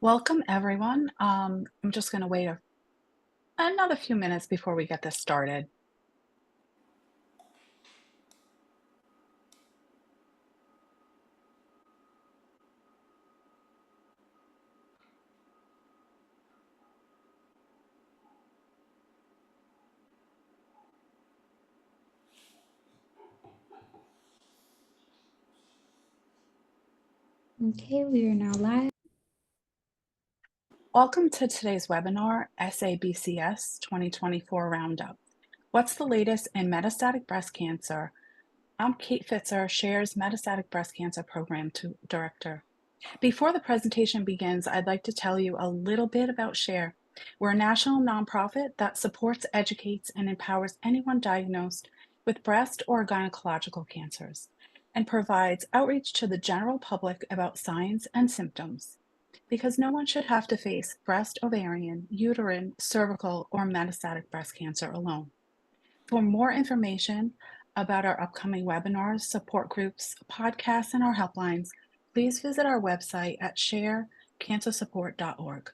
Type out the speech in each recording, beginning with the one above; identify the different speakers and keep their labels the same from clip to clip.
Speaker 1: Welcome, everyone. I'm just going to wait another few minutes before we get this started.
Speaker 2: Okay, we are now live.
Speaker 1: Welcome to today's webinar, SABCS 2024 Roundup. What's the latest in metastatic breast cancer? I'm Kate Fitzer, SHARE's Metastatic Breast Cancer Program Director. Before the presentation begins, I'd like to tell you a little bit about SHARE. We're a national nonprofit that supports, educates, and empowers anyone diagnosed with breast or gynecological cancers and provides outreach to the general public about signs and symptoms. Because no one should have to face breast, ovarian, uterine, cervical, or metastatic breast cancer alone. For more information about our upcoming webinars, support groups, podcasts, and our helplines, please visit our website at sharecancersupport.org.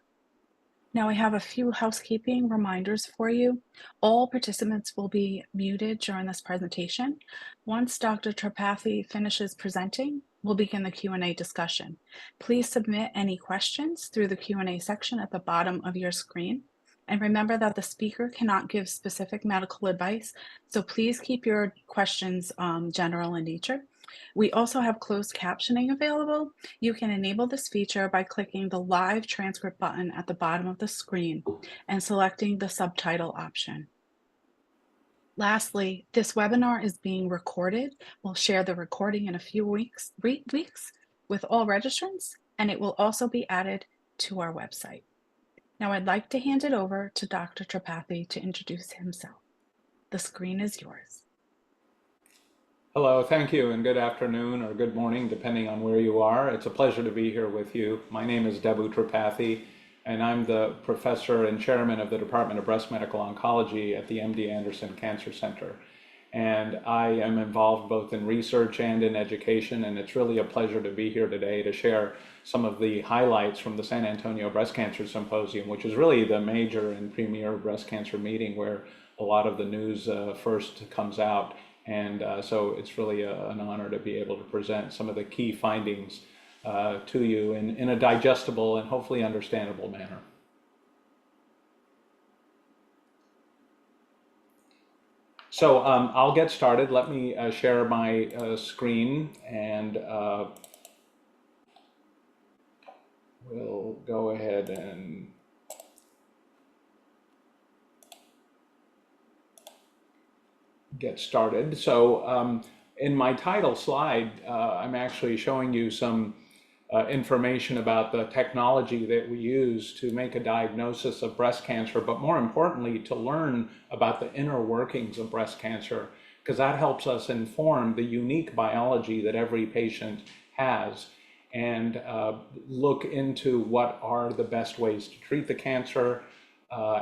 Speaker 1: Now, I have a few housekeeping reminders for you. All participants will be muted during this presentation. Once Dr. Tripathy finishes presenting, we'll begin the Q&A discussion. Please submit any questions through the Q&A section at the bottom of your screen. And remember that the speaker cannot give specific medical advice, so please keep your questions general in nature. We also have closed captioning available. You can enable this feature by clicking the live transcript button at the bottom of the screen and selecting the subtitle option. Lastly, this webinar is being recorded. We'll share the recording in a few weeks with all registrants, and it will also be added to our website. Now I'd like to hand it over to Dr. Tripathy to introduce himself. The screen is yours.
Speaker 3: Hello, thank you, and good afternoon or good morning, depending on where you are. It's a pleasure to be here with you. My name is Debu Tripathy, and I'm the professor and chairman of the Department of Breast Medical Oncology at the MD Anderson Cancer Center. And I am involved both in research and in education, and it's really a pleasure to be here today to share some of the highlights from the San Antonio Breast Cancer Symposium, which is really the major and premier breast cancer meeting where a lot of the news first comes out. And so it's really an honor to be able to present some of the key findings to you in a digestible and hopefully understandable manner. So I'll get started. Let me share my screen, and we'll go ahead and get started. So in my title slide, I'm actually showing you some information about the technology that we use to make a diagnosis of breast cancer, but more importantly, to learn about the inner workings of breast cancer, because that helps us inform the unique biology that every patient has, and look into what are the best ways to treat the cancer,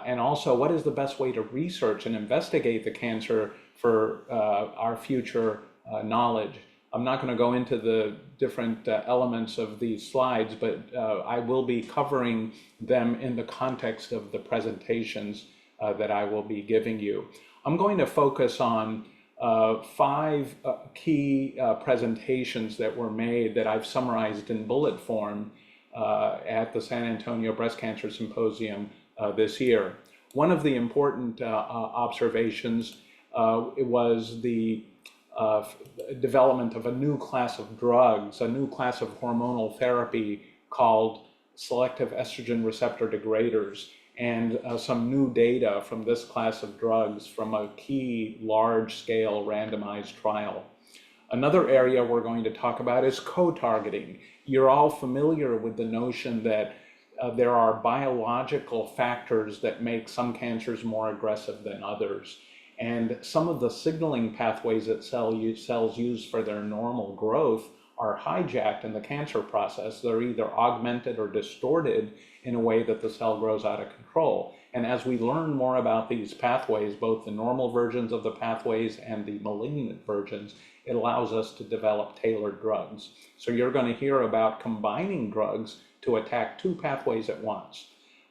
Speaker 3: and also what is the best way to research and investigate the cancer for our future knowledge. I'm not going to go into the different elements of these slides, but I will be covering them in the context of the presentations that I will be giving you. I'm going to focus on 5 key presentations that were made that I've summarized in bullet form at the San Antonio Breast Cancer Symposium this year. One of the important observations was the development of a new class of drugs, a new class of hormonal therapy called selective estrogen receptor degraders, and some new data from this class of drugs from a key large-scale randomized trial. Another area we're going to talk about is co-targeting. You're all familiar with the notion that there are biological factors that make some cancers more aggressive than others. And some of the signaling pathways that cells use for their normal growth are hijacked in the cancer process. They're either augmented or distorted in a way that the cell grows out of control. And as we learn more about these pathways, both the normal versions of the pathways and the malignant versions, it allows us to develop tailored drugs. So you're going to hear about combining drugs to attack two pathways at once.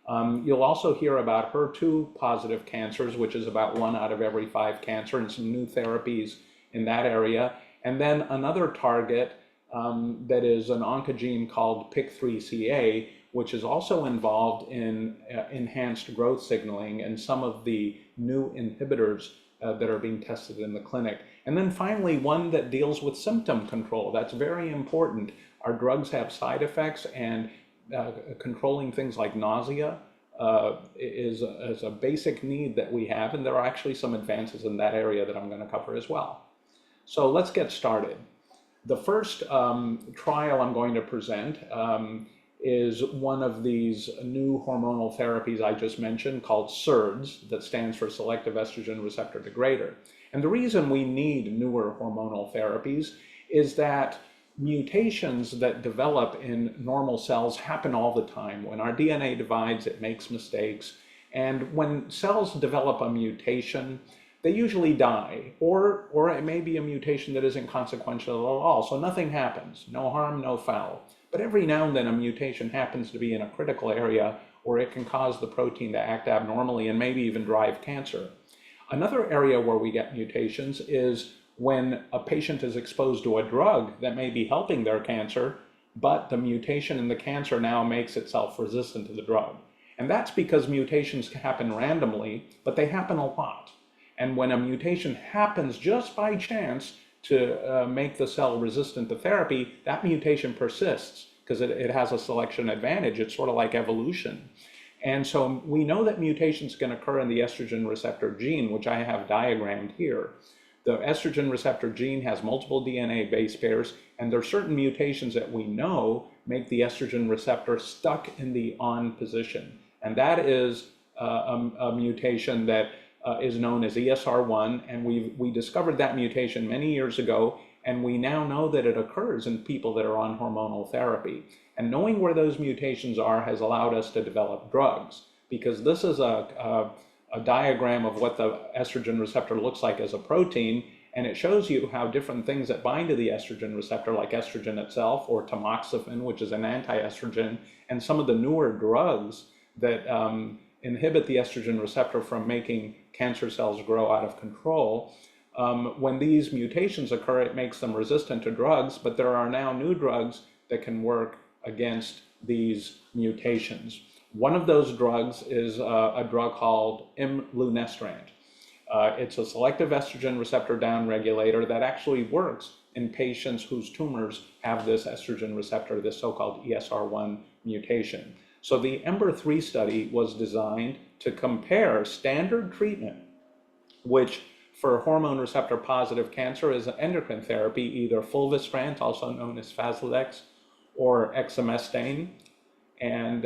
Speaker 3: You'll also hear about HER2 positive cancers, which is about 1 out of every 5 cancer, and some new therapies in that area. And then another target that is an oncogene called PIK3CA, which is also involved in enhanced growth signaling and some of the new inhibitors that are being tested in the clinic. And then finally, one that deals with symptom control. That's very important. Our drugs have side effects, and controlling things like nausea is a basic need that we have, and there are actually some advances in that area that I'm going to cover as well. So let's get started. The first trial I'm going to present is one of these new hormonal therapies I just mentioned called SERDs, that stands for Selective Estrogen Receptor Degrader. And the reason we need newer hormonal therapies is that mutations that develop in normal cells happen all the time. When our DNA divides, it makes mistakes. And when cells develop a mutation, they usually die, or it may be a mutation that isn't consequential at all. So nothing happens, no harm, no foul. But every now and then a mutation happens to be in a critical area, or it can cause the protein to act abnormally and maybe even drive cancer. Another area where we get mutations is when a patient is exposed to a drug that may be helping their cancer, but the mutation in the cancer now makes itself resistant to the drug. And that's because mutations happen randomly, but they happen a lot. And when a mutation happens just by chance to make the cell resistant to therapy, that mutation persists because it has a selection advantage. It's sort of like evolution. And so we know that mutations can occur in the estrogen receptor gene, which I have diagrammed here. The estrogen receptor gene has multiple DNA base pairs, and there are certain mutations that we know make the estrogen receptor stuck in the on position. And that is a mutation that is known as ESR1, and we discovered that mutation many years ago, and we now know that it occurs in people that are on hormonal therapy. And knowing where those mutations are has allowed us to develop drugs, because this is a diagram of what the estrogen receptor looks like as a protein, and it shows you how different things that bind to the estrogen receptor, like estrogen itself or tamoxifen, which is an anti-estrogen, and some of the newer drugs that inhibit the estrogen receptor from making cancer cells grow out of control. When these mutations occur, it makes them resistant to drugs, but there are now new drugs that can work against these mutations. One of those drugs is a drug called imlunestrant. It's a selective estrogen receptor downregulator that actually works in patients whose tumors have this estrogen receptor, this so-called ESR1 mutation. So the EMBER-3 study was designed to compare standard treatment, which for hormone receptor positive cancer is an endocrine therapy, either fulvestrant, also known as Faslodex, or exemestane, and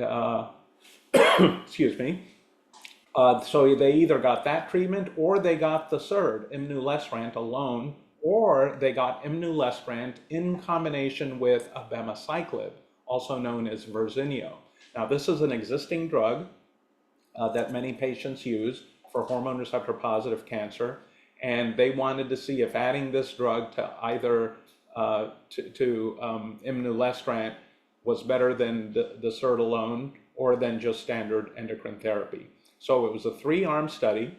Speaker 3: excuse me. So they either got that treatment or they got the SERD, imlunestrant alone, or they got imlunestrant in combination with abemaciclib, also known as Verzenio. Now, this is an existing drug that many patients use for hormone receptor positive cancer, and they wanted to see if adding this drug to either imlunestrant was better than the SERD alone or than just standard endocrine therapy. So it was a 3-arm study.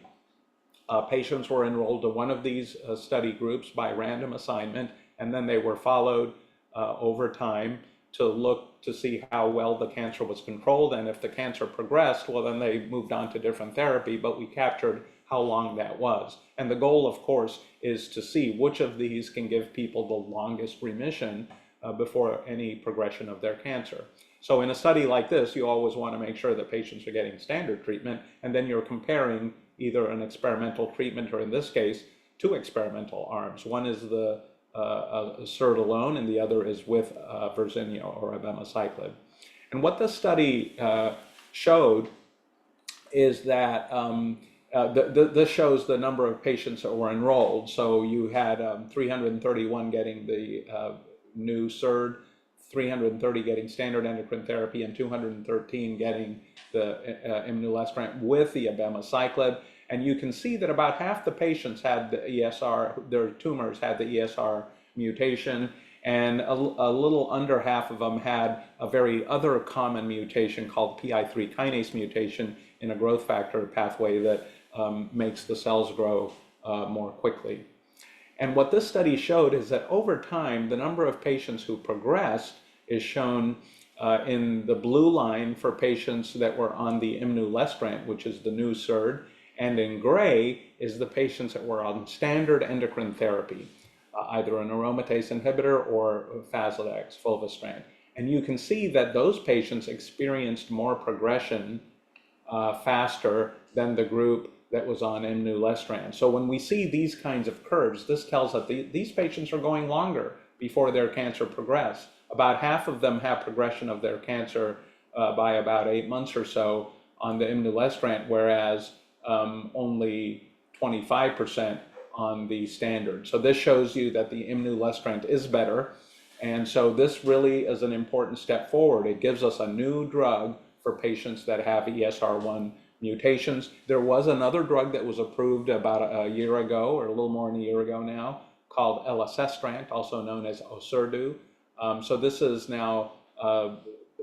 Speaker 3: Patients were enrolled to one of these study groups by random assignment, and then they were followed over time to look to see how well the cancer was controlled. And if the cancer progressed, well, then they moved on to different therapy, but we captured how long that was. And the goal, of course, is to see which of these can give people the longest remission before any progression of their cancer. So in a study like this, you always want to make sure that patients are getting standard treatment, and then you're comparing either an experimental treatment, or in this case, 2 experimental arms. One is the SERD alone, and the other is with Verzenio or abemaciclib. And what this study showed is that this shows the number of patients that were enrolled. So you had 331 getting the new SERD, 330 getting standard endocrine therapy, and 213 getting the imlunestrant with the abemaciclib. And you can see that about half the patients had the ESR, their tumors had the ESR mutation, and a little under half of them had a very other common mutation called PI3 kinase mutation in a growth factor pathway that makes the cells grow more quickly. And what this study showed is that over time, the number of patients who progressed is shown in the blue line for patients that were on the imlunestrant, which is the new SERD, and in gray is the patients that were on standard endocrine therapy, either an aromatase inhibitor or Faslodex, fulvestrant. And you can see that those patients experienced more progression faster than the group that was on imlunestrant. So when we see these kinds of curves, this tells us that these patients are going longer before their cancer progress. About half of them have progression of their cancer by about 8 months or so on the imlunestrant, whereas only 25% on the standard. So this shows you that the imlunestrant is better. And so this really is an important step forward. It gives us a new drug for patients that have ESR1 mutations. There was another drug that was approved about a year ago, or a little more than a year ago now, called elacestrant, also known as Orserdu. So this is now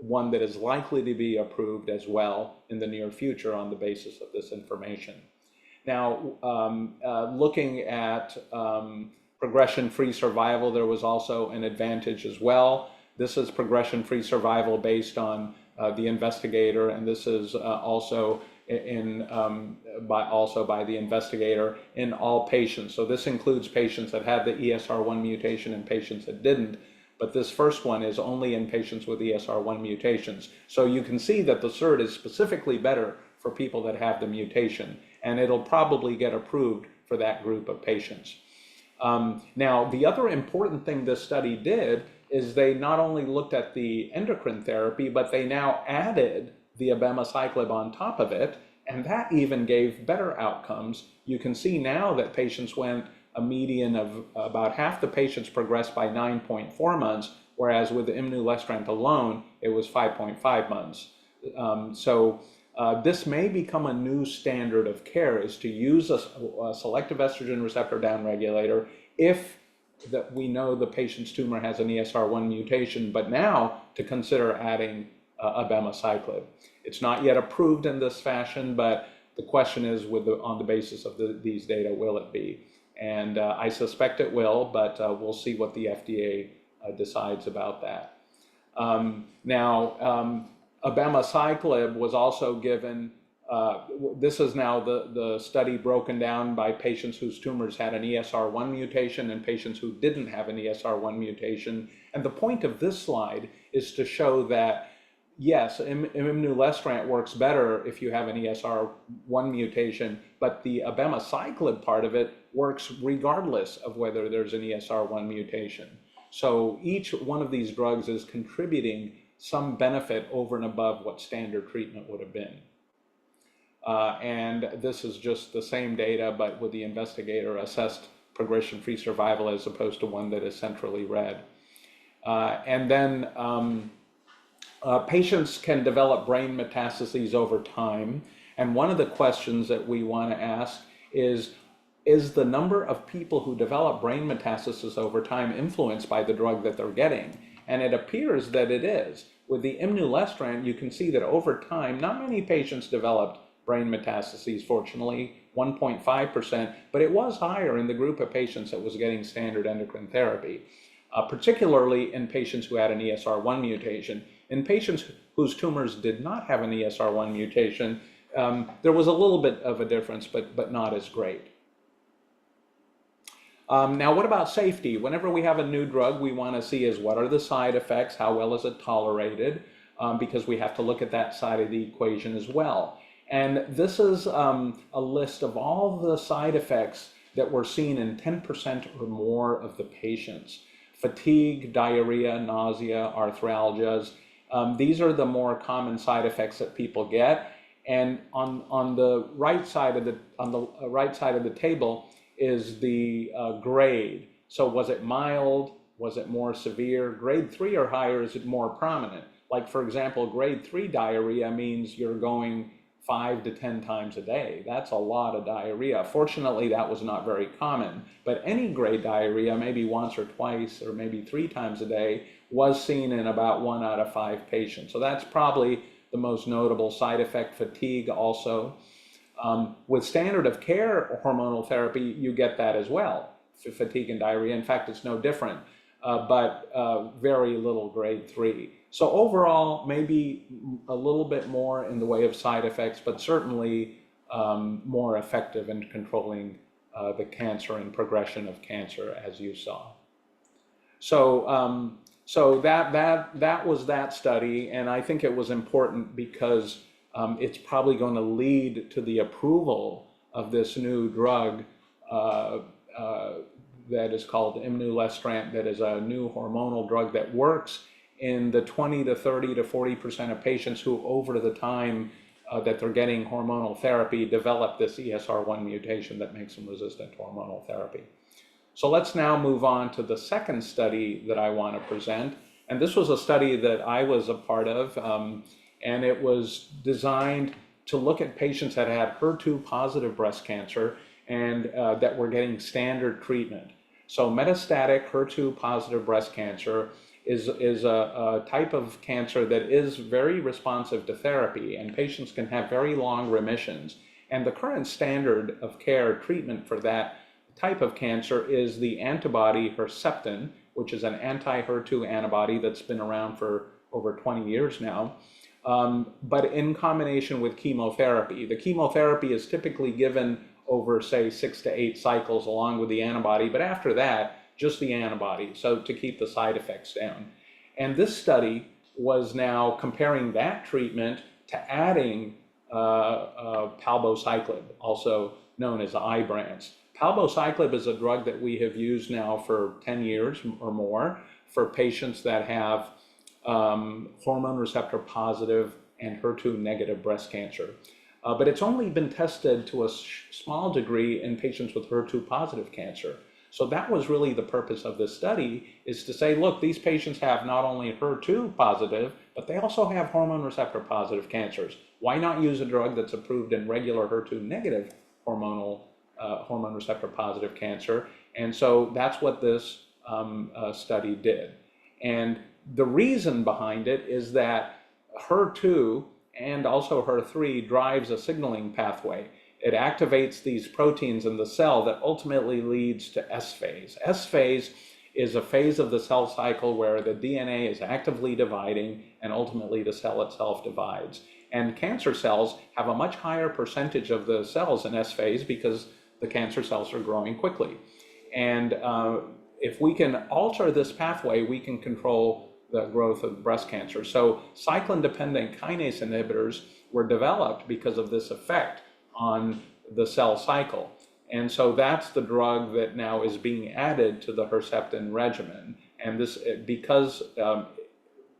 Speaker 3: one that is likely to be approved as well in the near future on the basis of this information. Now, looking at progression-free survival, there was also an advantage as well. This is progression-free survival based on the investigator, and this is also by the investigator in all patients. So this includes patients that had the ESR1 mutation and patients that didn't, but this first one is only in patients with ESR1 mutations. So you can see that the SERD is specifically better for people that have the mutation, and it'll probably get approved for that group of patients. Now, the other important thing this study did is they not only looked at the endocrine therapy, but they now added the abemaciclib on top of it, and that even gave better outcomes. You can see now that patients went a median of about half the patients progressed by 9.4 months, whereas with the imlunestrant alone, it was 5.5 months. This may become a new standard of care, is to use a selective estrogen receptor downregulator if that we know the patient's tumor has an ESR1 mutation, but now to consider adding abemaciclib. It's not yet approved in this fashion, but the question is, on the basis of these data, will it be? And I suspect it will, but we'll see what the FDA decides about that. Abemaciclib was also given, this is now the study broken down by patients whose tumors had an ESR1 mutation and patients who didn't have an ESR1 mutation. And the point of this slide is to show that, yes, imlunestrant works better if you have an ESR1 mutation, but the abemaciclib part of it works regardless of whether there's an ESR1 mutation. So each one of these drugs is contributing some benefit over and above what standard treatment would have been. And this is just the same data, but with the investigator assessed progression-free survival as opposed to one that is centrally read. Patients can develop brain metastases over time. And one of the questions that we want to ask is the number of people who develop brain metastases over time influenced by the drug that they're getting? And it appears that it is. With the imlunestrant, you can see that over time, not many patients developed brain metastases, fortunately, 1.5%, but it was higher in the group of patients that was getting standard endocrine therapy, particularly in patients who had an ESR1 mutation. In patients whose tumors did not have an ESR1 mutation, there was a little bit of a difference, but not as great. Now, what about safety? Whenever we have a new drug, we want to see is what are the side effects, how well is it tolerated, because we have to look at that side of the equation as well. And this is a list of all the side effects that were seen in 10% or more of the patients. Fatigue, diarrhea, nausea, arthralgias. These are the more common side effects that people get. And on the right side of the table is the grade. So was it mild? Was it more severe? Grade 3 or higher is it more prominent? Like, for example, grade 3 diarrhea means you're going 5 to 10 times a day. That's a lot of diarrhea. Fortunately, that was not very common, but any grade diarrhea, maybe once or twice or maybe 3 times a day, was seen in about 1 out of 5 patients. So that's probably the most notable side effect. Fatigue also. With standard of care hormonal therapy, you get that as well, fatigue and diarrhea. In fact, it's no different, but very little grade 3. So overall, maybe a little bit more in the way of side effects, but certainly more effective in controlling the cancer and progression of cancer, as you saw. So that was that study, and I think it was important because it's probably going to lead to the approval of this new drug that is called imlunestrant, that is a new hormonal drug that works in the 20 to 30 to 40% of patients who, over the time that they're getting hormonal therapy, develop this ESR1 mutation that makes them resistant to hormonal therapy. So let's now move on to the second study that I want to present. And this was a study that I was a part of, and it was designed to look at patients that had HER2 positive breast cancer and that were getting standard treatment. So metastatic HER2 positive breast cancer is a type of cancer that is very responsive to therapy, and patients can have very long remissions. And the current standard of care treatment for that type of cancer is the antibody Herceptin, which is an anti-HER2 antibody that's been around for over 20 years now, but in combination with chemotherapy. The chemotherapy is typically given over, say, 6 to 8 cycles along with the antibody, but after that, just the antibody, so to keep the side effects down. And this study was now comparing that treatment to adding palbociclib, also known as Ibrance. Palbociclib is a drug that we have used now for 10 years or more for patients that have hormone receptor positive and HER2 negative breast cancer. But it's only been tested to a small degree in patients with HER2 positive cancer. So that was really the purpose of this study, is to say, look, these patients have not only HER2 positive, but they also have hormone receptor positive cancers. Why not use a drug that's approved in regular HER2 negative hormone receptor positive cancer? And so that's what this study did. And the reason behind it is that HER2 and also HER3 drives a signaling pathway. It activates these proteins in the cell that ultimately leads to S phase. S phase is a phase of the cell cycle where the DNA is actively dividing and ultimately the cell itself divides. And cancer cells have a much higher percentage of the cells in S phase because the cancer cells are growing quickly. And if we can alter this pathway, we can control the growth of breast cancer. So cyclin-dependent kinase inhibitors were developed because of this effect on the cell cycle. And so that's the drug that now is being added to the Herceptin regimen. And this, because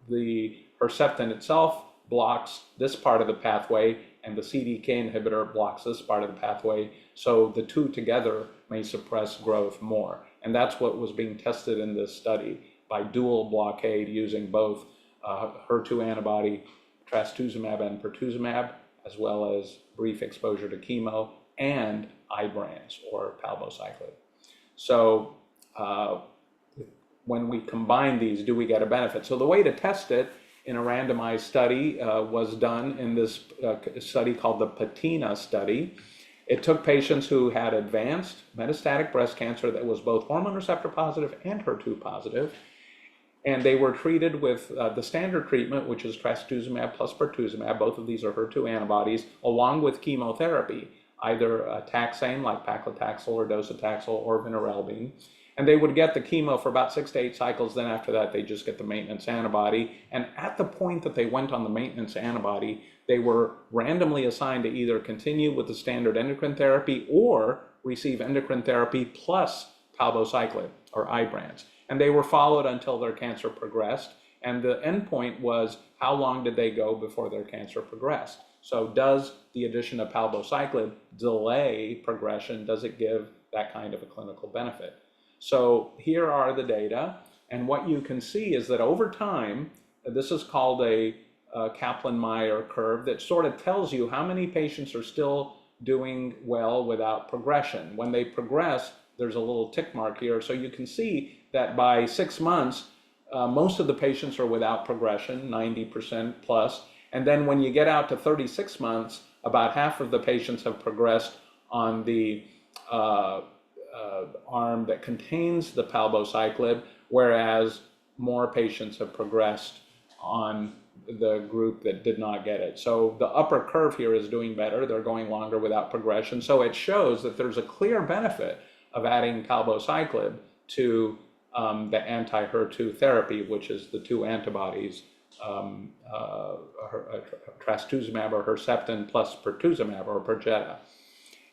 Speaker 3: the Herceptin itself blocks this part of the pathway and the CDK inhibitor blocks this part of the pathway, so the two together may suppress growth more. And that's what was being tested in this study by dual blockade using both HER2 antibody, trastuzumab and pertuzumab, as well as brief exposure to chemo, and Ibrance or palbociclib. So when we combine these, do we get a benefit? So the way to test it in a randomized study was done in this study called the Patina study. It took patients who had advanced metastatic breast cancer that was both hormone receptor positive and HER2 positive, and they were treated with the standard treatment, which is trastuzumab plus pertuzumab. Both of these are HER2 antibodies, along with chemotherapy, either taxane like paclitaxel or docetaxel or vinorelbine. And they would get the chemo for about 6 to 8 cycles. Then after that, they just get the maintenance antibody. And at the point that they went on the maintenance antibody, they were randomly assigned to either continue with the standard endocrine therapy or receive endocrine therapy plus palbociclib or Ibrance. And they were followed until their cancer progressed. And the endpoint was how long did they go before their cancer progressed? So does the addition of palbociclib delay progression? Does it give that kind of a clinical benefit? So here are the data. And what you can see is that over time, this is called a Kaplan-Meier curve that sort of tells you how many patients are still doing well without progression. When they progress, there's a little tick mark here. So you can see that by 6 months, most of the patients are without progression, 90% plus. And then when you get out to 36 months, about half of the patients have progressed on the arm that contains the palbociclib, whereas more patients have progressed on the group that did not get it. So the upper curve here is doing better. They're going longer without progression. So it shows that there's a clear benefit of adding palbociclib to the anti-HER2 therapy, which is the two antibodies, trastuzumab or Herceptin plus pertuzumab or Perjeta.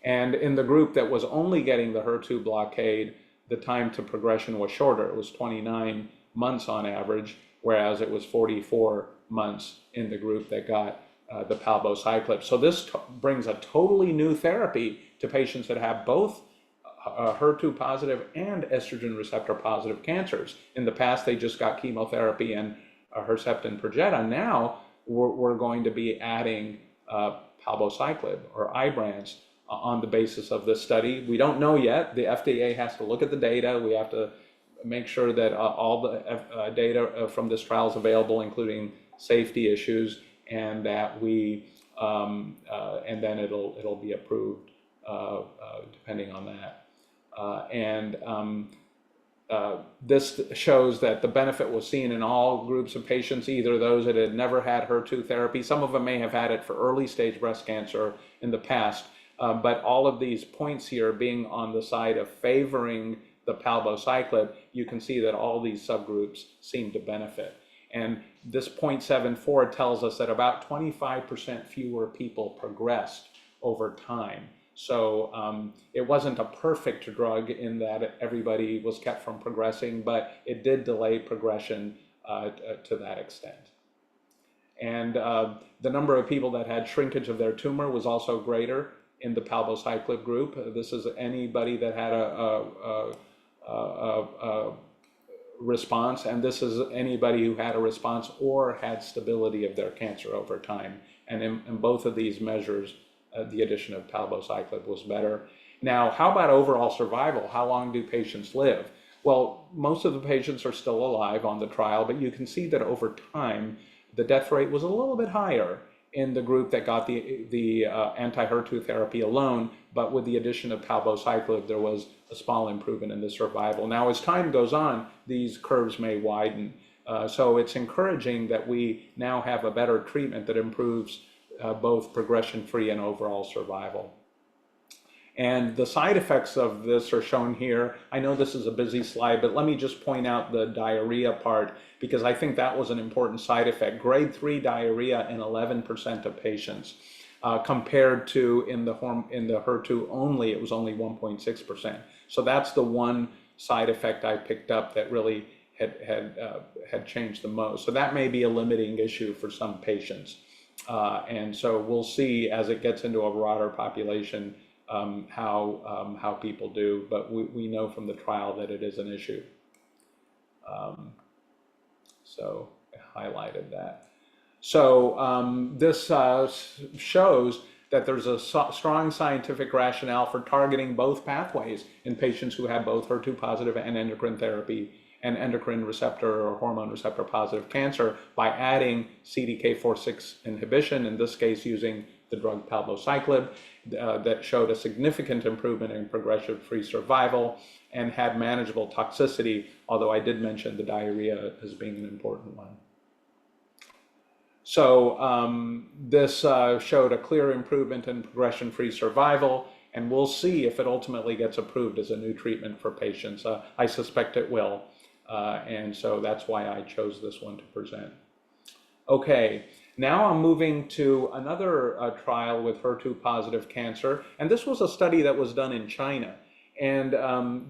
Speaker 3: And in the group that was only getting the HER2 blockade, the time to progression was shorter. It was 29 months on average, whereas it was 44 months in the group that got the palbociclib. So this brings a totally new therapy to patients that have both HER2 positive and estrogen receptor positive cancers. In the past, they just got chemotherapy and Herceptin Perjeta. Now we're going to be adding palbociclib or Ibrance on the basis of this study. We don't know yet. The FDA has to look at the data. We have to make sure that all the data from this trial is available, including safety issues, and that we and then it'll be approved depending on that. This shows that the benefit was seen in all groups of patients, either those that had never had HER2 therapy. Some of them may have had it for early stage breast cancer in the past, but all of these points here being on the side of favoring the palbociclib, you can see that all these subgroups seem to benefit. And this 0.74 tells us that about 25% fewer people progressed over time. So it wasn't a perfect drug in that everybody was kept from progressing, but it did delay progression to that extent. And the number of people that had shrinkage of their tumor was also greater in the palbociclib group. This is anybody that had a response, and this is anybody who had a response or had stability of their cancer over time. And in both of these measures, the addition of palbociclib was better. Now, how about overall survival? How long do patients live? Well, most of the patients are still alive on the trial, but you can see that over time, the death rate was a little bit higher in the group that got the anti-HER2 therapy alone, but with the addition of palbociclib, there was a small improvement in the survival. Now, as time goes on, these curves may widen. So it's encouraging that we now have a better treatment that improves both progression-free and overall survival. And the side effects of this are shown here. I know this is a busy slide, but let me just point out the diarrhea part, because I think that was an important side effect. Grade 3 diarrhea in 11% of patients, compared to in the HER2 only, it was only 1.6%. So that's the one side effect I picked up that really had changed the most. So that may be a limiting issue for some patients. And so we'll see as it gets into a broader population how people do, but we know from the trial that it is an issue. So I highlighted that. So this shows that there's a strong scientific rationale for targeting both pathways in patients who have both HER2 positive and endocrine therapy and endocrine receptor or hormone receptor positive cancer by adding CDK4/6 inhibition, in this case using the drug palbociclib, that showed a significant improvement in progression-free survival and had manageable toxicity, although I did mention the diarrhea as being an important one. So this showed a clear improvement in progression-free survival, and we'll see if it ultimately gets approved as a new treatment for patients. I suspect it will, and so that's why I chose this one to present. Okay. Now I'm moving to another trial with HER2 positive cancer, and this was a study that was done in China. And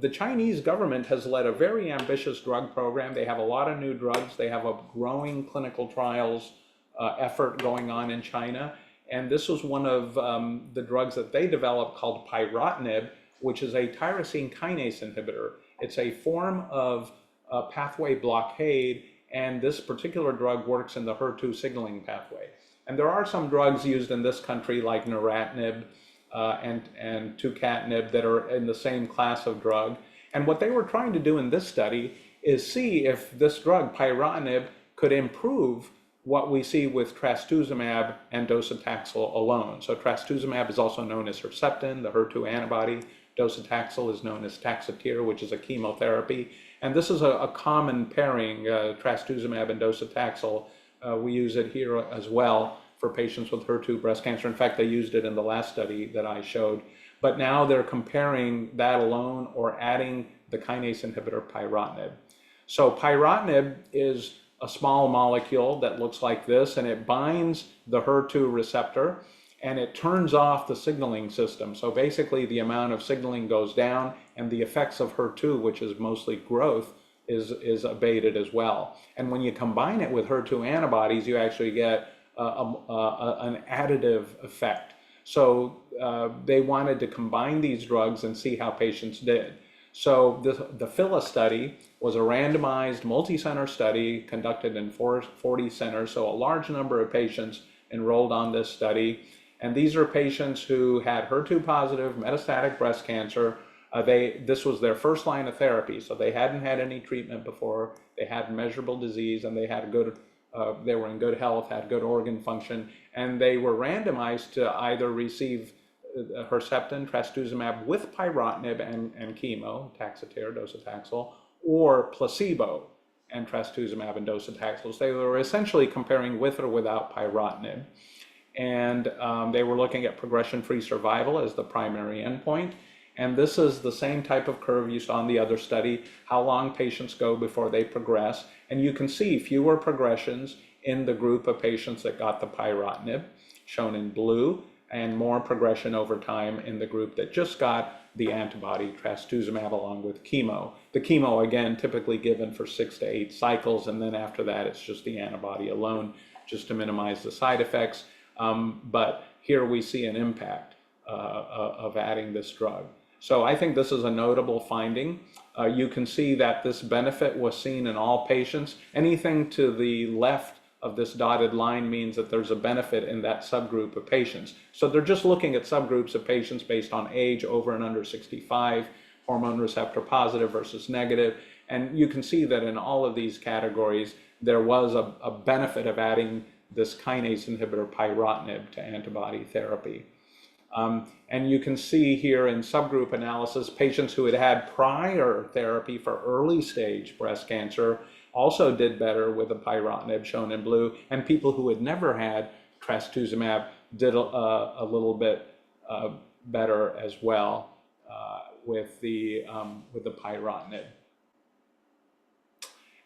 Speaker 3: the Chinese government has led a very ambitious drug program. They have a lot of new drugs. They have a growing clinical trials effort going on in China. And this was one of the drugs that they developed called pyrotinib, which is a tyrosine kinase inhibitor. It's a form of pathway blockade and this particular drug works in the HER2 signaling pathway. And there are some drugs used in this country like neratinib and tucatinib that are in the same class of drug. And what they were trying to do in this study is see if this drug, pyrotinib, could improve what we see with trastuzumab and docetaxel alone. So trastuzumab is also known as Herceptin, the HER2 antibody. Docetaxel is known as Taxotere, which is a chemotherapy. And this is a common pairing, trastuzumab and docetaxel. We use it here as well for patients with HER2 breast cancer. In fact, they used it in the last study that I showed. But now they're comparing that alone or adding the kinase inhibitor pyrotinib. So pyrotinib is a small molecule that looks like this, and it binds the HER2 receptor, and it turns off the signaling system. So basically the amount of signaling goes down, and the effects of HER2, which is mostly growth, is abated as well. And when you combine it with HER2 antibodies, you actually get an additive effect. So they wanted to combine these drugs and see how patients did. So the PHILA study was a randomized multi-center study conducted in 40 centers, so a large number of patients enrolled on this study. And these are patients who had HER2 positive metastatic breast cancer. This was their first line of therapy, so they hadn't had any treatment before. They had measurable disease, and they had they were in good health, had good organ function, and they were randomized to either receive Herceptin, trastuzumab with pyrotinib and chemo, Taxotere, docetaxel, or placebo and trastuzumab and docetaxel. So they were essentially comparing with or without pyrotinib. And they were looking at progression-free survival as the primary endpoint. And this is the same type of curve you saw in the other study, how long patients go before they progress. And you can see fewer progressions in the group of patients that got the pyrotinib, shown in blue, and more progression over time in the group that just got the antibody trastuzumab along with chemo. The chemo, again, typically given for 6 to 8 cycles, and then after that, it's just the antibody alone, just to minimize the side effects. But here we see an impact of adding this drug. So I think this is a notable finding. You can see that this benefit was seen in all patients. Anything to the left of this dotted line means that there's a benefit in that subgroup of patients. So they're just looking at subgroups of patients based on age, over and under 65, hormone receptor positive versus negative. And you can see that in all of these categories, there was a benefit of adding this kinase inhibitor pyrotinib to antibody therapy. And you can see here in subgroup analysis, patients who had had prior therapy for early stage breast cancer also did better with the pyrotinib, shown in blue, and people who had never had trastuzumab did a little bit better as well with the pyrotinib.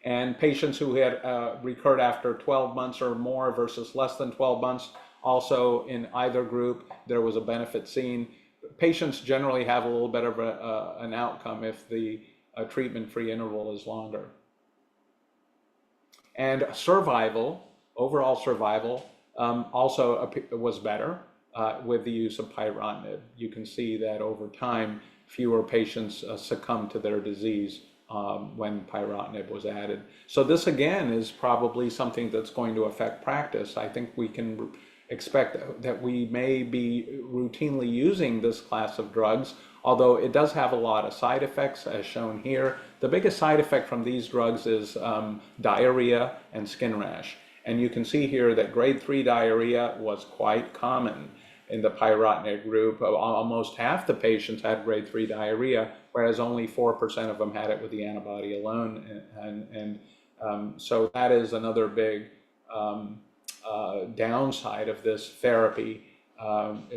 Speaker 3: And patients who had recurred after 12 months or more versus less than 12 months, also in either group, there was a benefit seen. Patients generally have a little bit of an outcome if the treatment-free interval is longer. And survival, overall survival, also was better with the use of pyrotinib. You can see that over time, fewer patients succumb to their disease when pyrotinib was added. So this again is probably something that's going to affect practice. I think we can expect that we may be routinely using this class of drugs, although it does have a lot of side effects as shown here. The biggest side effect from these drugs is diarrhea and skin rash. And you can see here that grade 3 diarrhea was quite common in the pyrotinib group. Almost half the patients had grade 3 diarrhea, whereas only 4% of them had it with the antibody alone. So that is another big downside of this therapy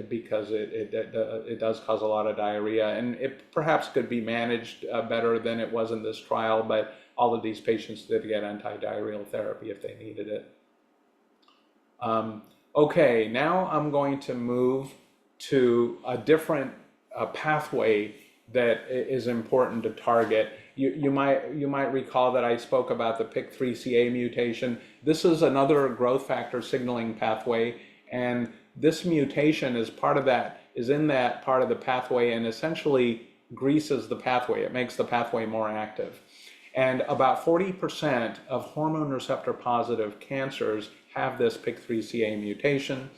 Speaker 3: because it does cause a lot of diarrhea, and it perhaps could be managed better than it was in this trial, but all of these patients did get antidiarrheal therapy if they needed it. Okay, now I'm going to move to a different pathway that is important to target. You might recall that I spoke about the PIK3CA mutation. This is another growth factor signaling pathway, and this mutation is in that part of the pathway and essentially greases the pathway. It makes the pathway more active. And about 40% of hormone receptor positive cancers have this PIK3CA mutation.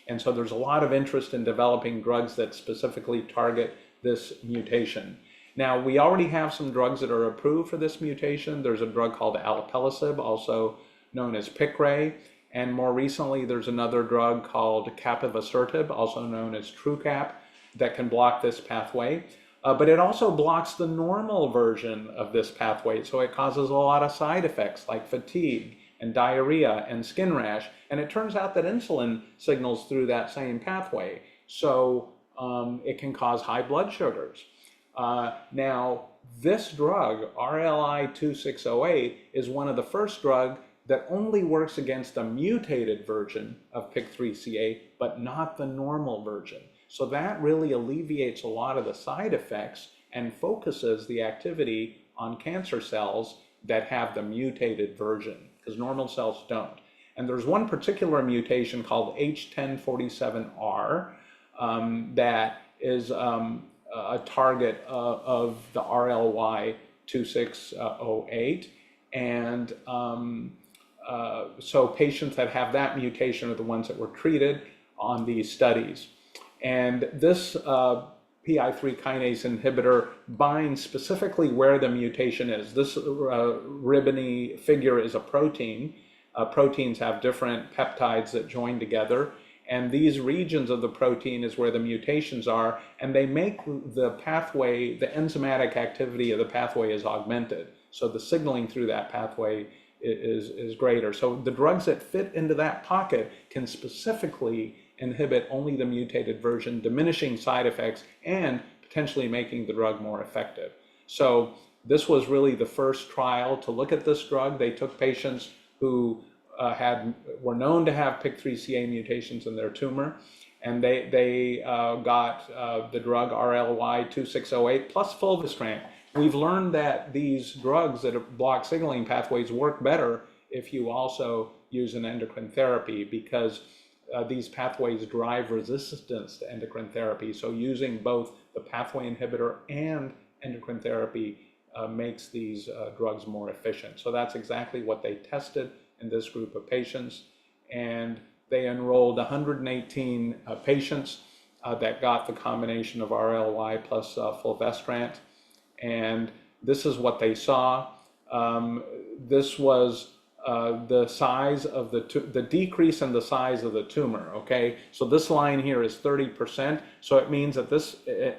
Speaker 3: And so there's a lot of interest in developing drugs that specifically target this mutation. Now, we already have some drugs that are approved for this mutation. There's a drug called alpelisib, also known as Piqray. And more recently, there's another drug called capivasertib, also known as Truqap, that can block this pathway. But it also blocks the normal version of this pathway, so it causes a lot of side effects like fatigue and diarrhea and skin rash. And it turns out that insulin signals through that same pathway, so it can cause high blood sugars. Now, this drug, RLI-2608, is one of the first drugs that only works against a mutated version of PIK3CA, but not the normal version. So that really alleviates a lot of the side effects and focuses the activity on cancer cells that have the mutated version, because normal cells don't. And there's one particular mutation called H1047R that is a target of the RLY-2608. And so patients that have that mutation are the ones that were treated on these studies. And this PI3 kinase inhibitor binds specifically where the mutation is. This ribbony figure is a protein. Proteins have different peptides that join together. And these regions of the protein is where the mutations are, and they make the pathway, the enzymatic activity of the pathway is augmented. So the signaling through that pathway is greater. So the drugs that fit into that pocket can specifically inhibit only the mutated version, diminishing side effects and potentially making the drug more effective. So this was really the first trial to look at this drug. They took patients who were known to have PIK3CA mutations in their tumor, and they got the drug RLY-2608 plus fulvestrant. We've learned that these drugs that block signaling pathways work better if you also use an endocrine therapy, because these pathways drive resistance to endocrine therapy. So using both the pathway inhibitor and endocrine therapy makes these drugs more efficient. So that's exactly what they tested in this group of patients. And they enrolled 118 patients that got the combination of RLY plus fulvestrant. And this is what they saw. This was the size of the decrease in the size of the tumor, okay? So this line here is 30%. So it means that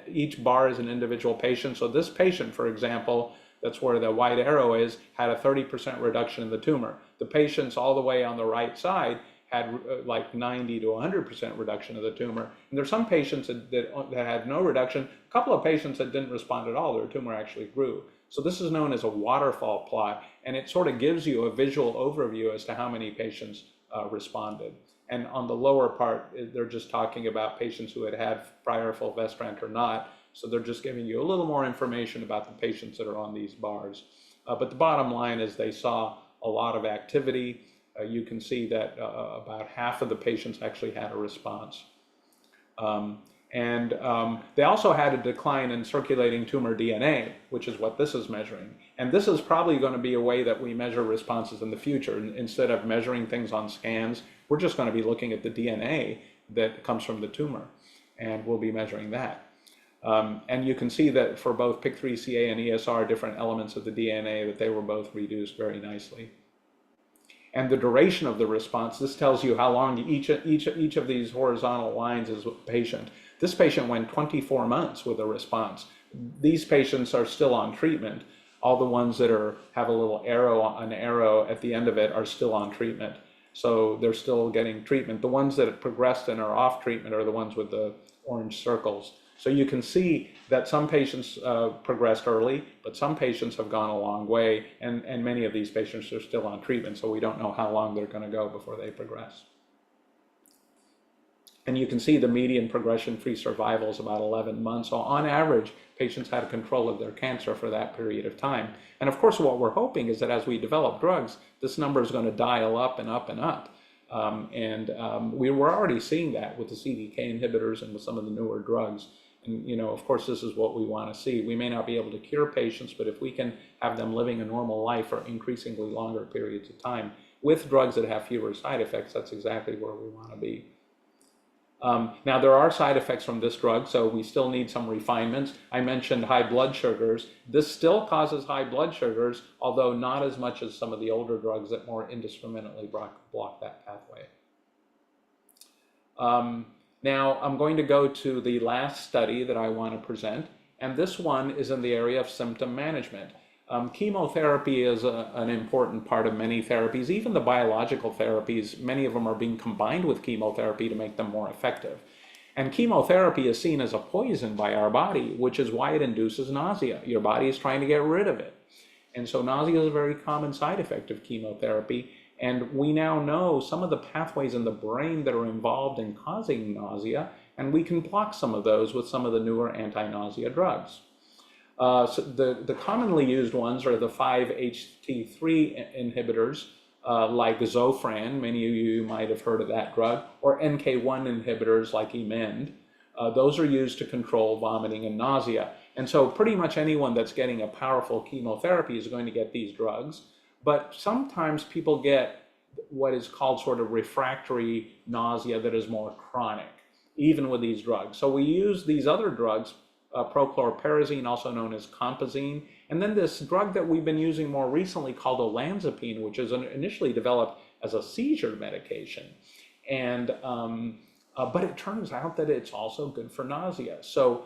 Speaker 3: each bar is an individual patient. So this patient, for example, that's where the white arrow is, had a 30% reduction in the tumor. The patients all the way on the right side had like 90 to 100% reduction of the tumor. And there's some patients that had no reduction, a couple of patients that didn't respond at all, their tumor actually grew. So this is known as a waterfall plot, and it sort of gives you a visual overview as to how many patients responded. And on the lower part, they're just talking about patients who had had prior fulvestrant or not. So they're just giving you a little more information about the patients that are on these bars. But the bottom line is they saw a lot of activity. You can see that about half of the patients actually had a response. They also had a decline in circulating tumor DNA, which is what this is measuring. And this is probably going to be a way that we measure responses in the future. Instead of measuring things on scans, we're just going to be looking at the DNA that comes from the tumor, and we'll be measuring that. And you can see that for both PIK3CA and ESR, different elements of the DNA, that they were both reduced very nicely. And the duration of the response, this tells you how long each of these horizontal lines is a patient. This patient went 24 months with a response. These patients are still on treatment. All the ones that have a little an arrow at the end of it are still on treatment. So they're still getting treatment. The ones that have progressed and are off treatment are the ones with the orange circles. So you can see that some patients progressed early, but some patients have gone a long way, and many of these patients are still on treatment, so we don't know how long they're going to go before they progress. And you can see the median progression-free survival is about 11 months. So on average, patients had control of their cancer for that period of time. And of course, what we're hoping is that as we develop drugs, this number is going to dial up and up and up. We were already seeing that with the CDK inhibitors and with some of the newer drugs. And, of course, this is what we want to see. We may not be able to cure patients, but if we can have them living a normal life for increasingly longer periods of time with drugs that have fewer side effects, that's exactly where we want to be. Now, there are side effects from this drug, so we still need some refinements. I mentioned high blood sugars. This still causes high blood sugars, although not as much as some of the older drugs that more indiscriminately block that pathway. Now, I'm going to go to the last study that I want to present, and this one is in the area of symptom management. Chemotherapy is an important part of many therapies. Even the biological therapies, many of them are being combined with chemotherapy to make them more effective. And chemotherapy is seen as a poison by our body, which is why it induces nausea. Your body is trying to get rid of it. And so nausea is a very common side effect of chemotherapy. And we now know some of the pathways in the brain that are involved in causing nausea, and we can block some of those with some of the newer anti-nausea drugs. So the commonly used ones are the 5-HT3 inhibitors, like Zofran. Many of you might have heard of that drug, or NK1 inhibitors like Emend. Those are used to control vomiting and nausea. And so pretty much anyone that's getting a powerful chemotherapy is going to get these drugs. But sometimes people get what is called sort of refractory nausea that is more chronic, even with these drugs. So we use these other drugs, prochlorperazine, also known as compazine, and then this drug that we've been using more recently called olanzapine, which is initially developed as a seizure medication. And but it turns out that it's also good for nausea. So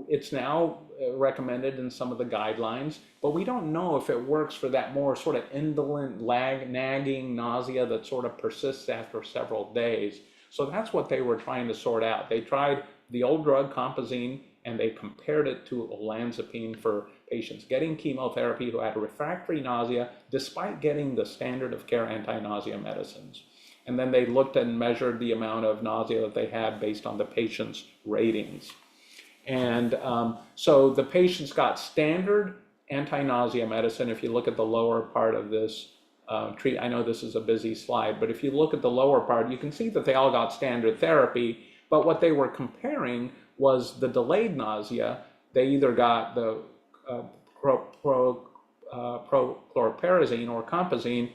Speaker 3: it's now recommended in some of the guidelines, but we don't know if it works for that more sort of indolent, nagging nausea that sort of persists after several days. So that's what they were trying to sort out. They tried the old drug, compazine, and they compared it to olanzapine for patients getting chemotherapy who had refractory nausea despite getting the standard of care anti-nausea medicines. And then they looked and measured the amount of nausea that they had based on the patient's ratings. And so the patients got standard anti-nausea medicine. If you look at the lower part of this I know this is a busy slide, but if you look at the lower part, you can see that they all got standard therapy, but what they were comparing was the delayed nausea. They either got the prochlorperazine or compazine,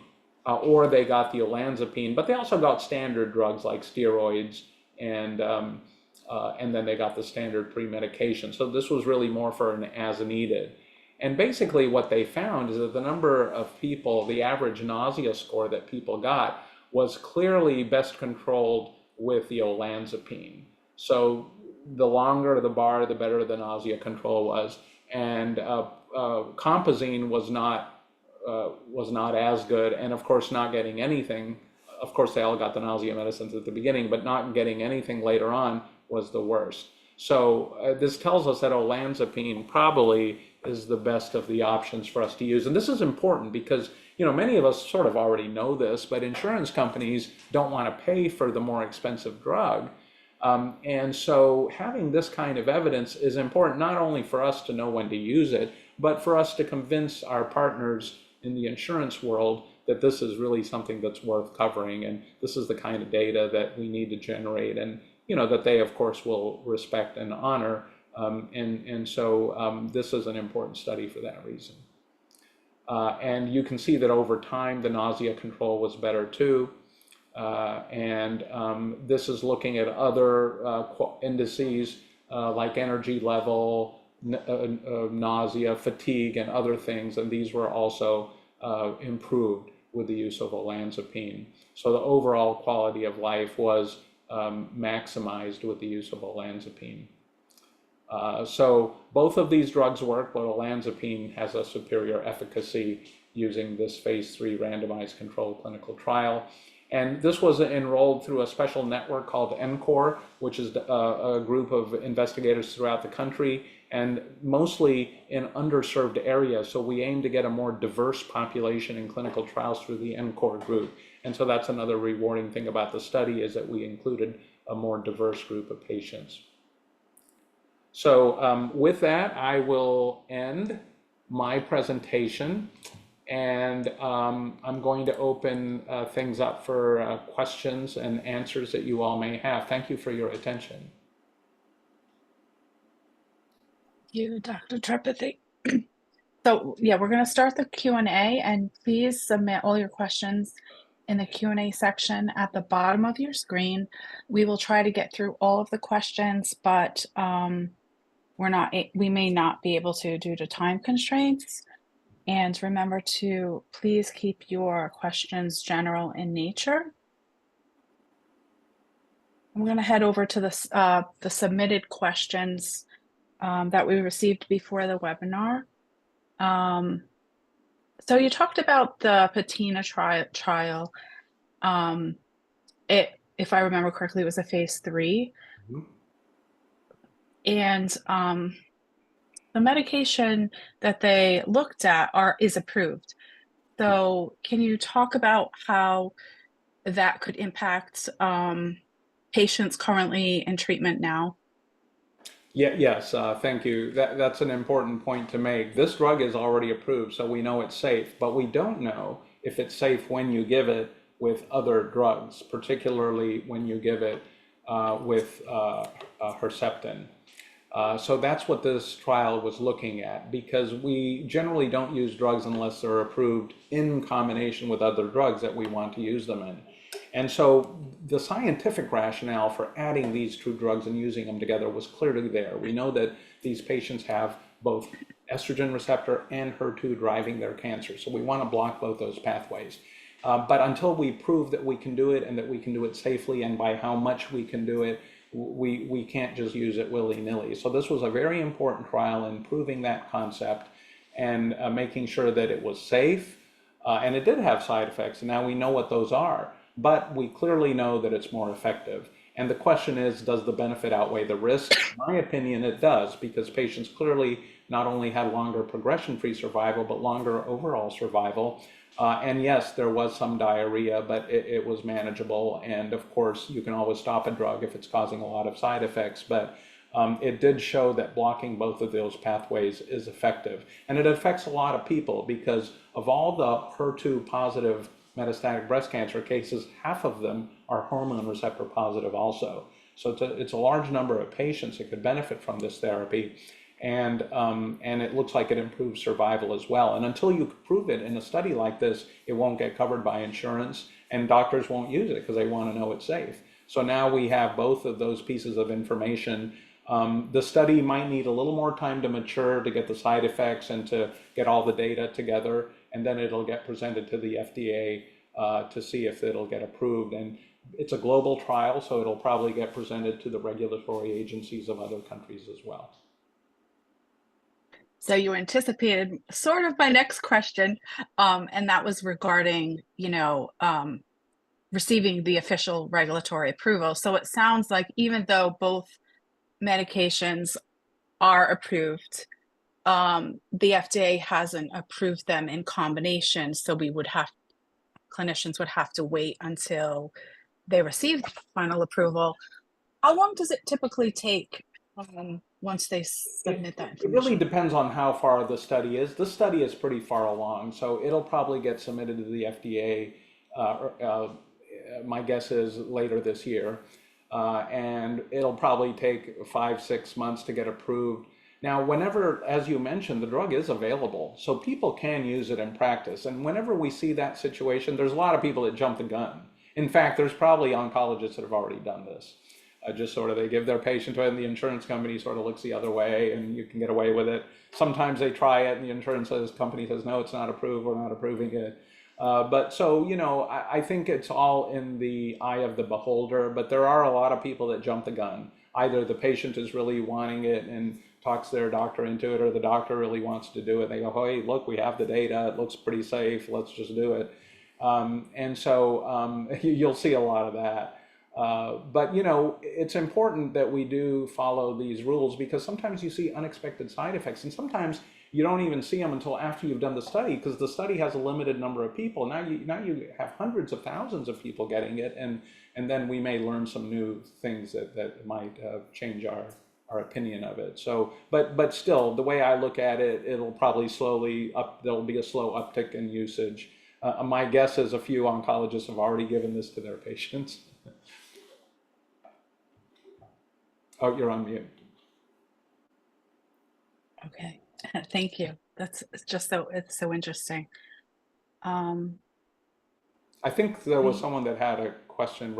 Speaker 3: or they got the olanzapine, but they also got standard drugs like steroids, and then they got the standard pre-medication. So this was really more for an as needed. And basically what they found is that the number of people, the average nausea score that people got was clearly best controlled with the olanzapine. So the longer the bar, the better the nausea control was. And compazine was not as good, and of course not getting anything. Of course they all got the nausea medicines at the beginning, but not getting anything later on was the worst. So this tells us that olanzapine probably is the best of the options for us to use. And this is important because, many of us sort of already know this, but insurance companies don't want to pay for the more expensive drug. And so having this kind of evidence is important, not only for us to know when to use it, but for us to convince our partners in the insurance world that this is really something that's worth covering, and this is the kind of data that we need to generate, and that they of course will respect and honor. So this is an important study for that reason. And you can see that over time the nausea control was better too. This is looking at other indices like energy level, nausea, fatigue, and other things, and these were also improved with the use of olanzapine. So the overall quality of life was maximized with the use of olanzapine. So both of these drugs work, but olanzapine has a superior efficacy using this phase 3 randomized controlled clinical trial. And this was enrolled through a special network called NCORE, which is a group of investigators throughout the country, and mostly in underserved areas. So we aim to get a more diverse population in clinical trials through the NCORE group. And so that's another rewarding thing about the study, is that we included a more diverse group of patients. So with that, I will end my presentation. And I'm going to open things up for questions and answers that you all may have. Thank you for your attention.
Speaker 1: you, Dr. Tripathy. So yeah, we're going to start the Q&A, and please submit all your questions in the Q&A section at the bottom of your screen. We will try to get through all of the questions, but we may not be able to due to time constraints. And remember to please keep your questions general in nature. I'm going to head over to the submitted questions that we received before the webinar. So you talked about the patina trial. If I remember correctly, it was a phase 3.
Speaker 3: Mhm.
Speaker 1: And the medication that they looked at is approved. So can you talk about how that could impact patients currently in treatment now?
Speaker 3: Yes, thank you. That's an important point to make. This drug is already approved, so we know it's safe, but we don't know if it's safe when you give it with other drugs, particularly when you give it with Herceptin. So that's what this trial was looking at, because we generally don't use drugs unless they're approved in combination with other drugs that we want to use them in. And so the scientific rationale for adding these two drugs and using them together was clearly there. We know that these patients have both estrogen receptor and HER2 driving their cancer. So we want to block both those pathways. But until we prove that we can do it and that we can do it safely and by how much we can do it, we can't just use it willy-nilly. So this was a very important trial in proving that concept and making sure that it was safe. And it did have side effects, and now we know what those are. But we clearly know that it's more effective. And the question is, does the benefit outweigh the risk? In my opinion, it does, because patients clearly not only had longer progression-free survival, but longer overall survival. And yes, there was some diarrhea, but it was manageable. And of course, you can always stop a drug if it's causing a lot of side effects. But it did show that blocking both of those pathways is effective. And it affects a lot of people, because of all the HER2 positive metastatic breast cancer cases, half of them are hormone receptor positive also. So it's a large number of patients that could benefit from this therapy. And it looks like it improves survival as well. And until you prove it in a study like this, it won't get covered by insurance, and doctors won't use it because they want to know it's safe. So now we have both of those pieces of information. The study might need a little more time to mature, to get the side effects and to get all the data together, and then it'll get presented to the FDA to see if it'll get approved. And it's a global trial, so it'll probably get presented to the regulatory agencies of other countries as well.
Speaker 1: So you anticipated sort of my next question, and that was regarding, receiving the official regulatory approval. So it sounds like even though both medications are approved, the FDA hasn't approved them in combination. So clinicians would have to wait until they receive final approval. How long does it typically take once they submit that
Speaker 3: It really
Speaker 1: information?
Speaker 3: depends on how far the study is. This study is pretty far along, so it'll probably get submitted to the FDA. My guess is later this year, and it'll probably take 5-6 months to get approved. Now, whenever, as you mentioned, the drug is available, so people can use it in practice. And whenever we see that situation, there's a lot of people that jump the gun. In fact, there's probably oncologists that have already done this. Just sort of, they give their patient to it, and the insurance company sort of looks the other way, and you can get away with it. Sometimes they try it, and the insurance company says, no, it's not approved, we're not approving it. But so, I think it's all in the eye of the beholder, but there are a lot of people that jump the gun. Either the patient is really wanting it and talks their doctor into it, or the doctor really wants to do it. They go, hey, look, we have the data, it looks pretty safe, let's just do it. And so you'll see a lot of that. But it's important that we do follow these rules, because sometimes you see unexpected side effects, and sometimes you don't even see them until after you've done the study, because the study has a limited number of people. Now you have hundreds of thousands of people getting it, and then we may learn some new things that might change our opinion of it. So, but still, the way I look at it, it'll probably there'll be a slow uptick in usage. My guess is a few oncologists have already given this to their patients. Oh, you're on mute.
Speaker 1: Okay. Thank you. That's it's just so it's so interesting. Um,
Speaker 3: I think there was
Speaker 1: the
Speaker 3: someone that had a question,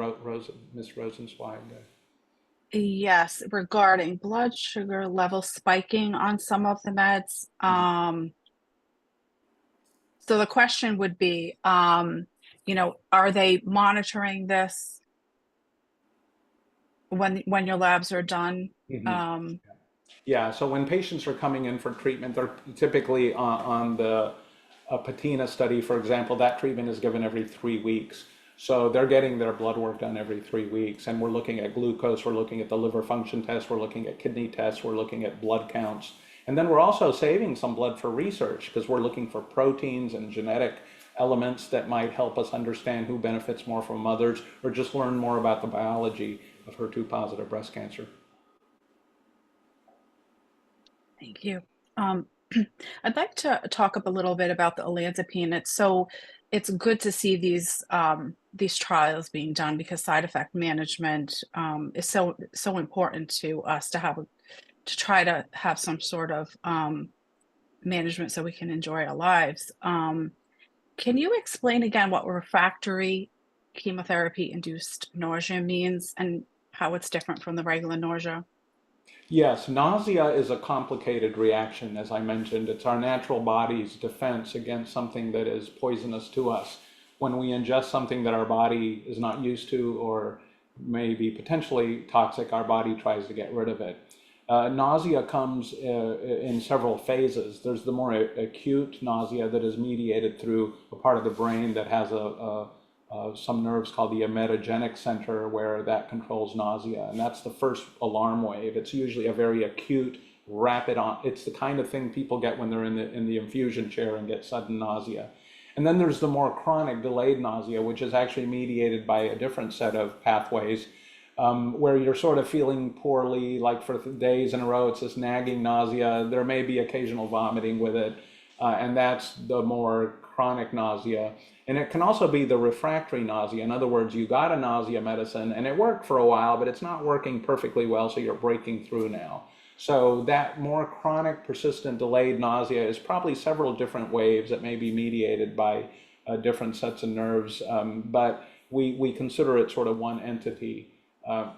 Speaker 3: Miss Rosenzweig.
Speaker 1: Yes, regarding blood sugar level spiking on some of the meds. So the question would be, are they monitoring this when your labs are done?
Speaker 3: Mhm.
Speaker 1: Um,
Speaker 3: Yeah, so when patients are coming in for treatment, they're typically on the patina study, for example. That treatment is given every 3 weeks. So they're getting their blood work done every 3 weeks. And we're looking at glucose, we're looking at the liver function test, we're looking at kidney tests, we're looking at blood counts. And then we're also saving some blood for research because we're looking for proteins and genetic elements that might help us understand who benefits more from others or just learn more about the biology of HER2 positive breast cancer.
Speaker 1: Thank you. Um, I'd like to talk up a little bit about the olanzapine. It's good to see these trials being done because side effect management is so important to us to try to have some sort of management so we can enjoy our lives. Can you explain again what refractory chemotherapy induced nausea means and how it's different from the regular nausea?
Speaker 3: Yes, nausea is a complicated reaction, as I mentioned. It's our natural body's defense against something that is poisonous to us. When we ingest something that our body is not used to or may be potentially toxic, our body tries to get rid of it. Nausea comes in several phases. There's the more acute nausea that is mediated through a part of the brain that has some nerves called the emetogenic center where that controls nausea. And that's the first alarm wave. It's usually a very acute, rapid on. It's the kind of thing people get when they're in the infusion chair and get sudden nausea. And then there's the more chronic delayed nausea, which is actually mediated by a different set of pathways, where you're sort of feeling poorly, like for days in a row. It's this nagging nausea. There may be occasional vomiting with it, and that's the more chronic nausea. And it can also be the refractory nausea. In other words, you got a nausea medicine and it worked for a while, but it's not working perfectly well, so you're breaking through now. So that more chronic, persistent, delayed nausea is probably several different waves that may be mediated by different sets of nerves, but we consider it sort of one entity.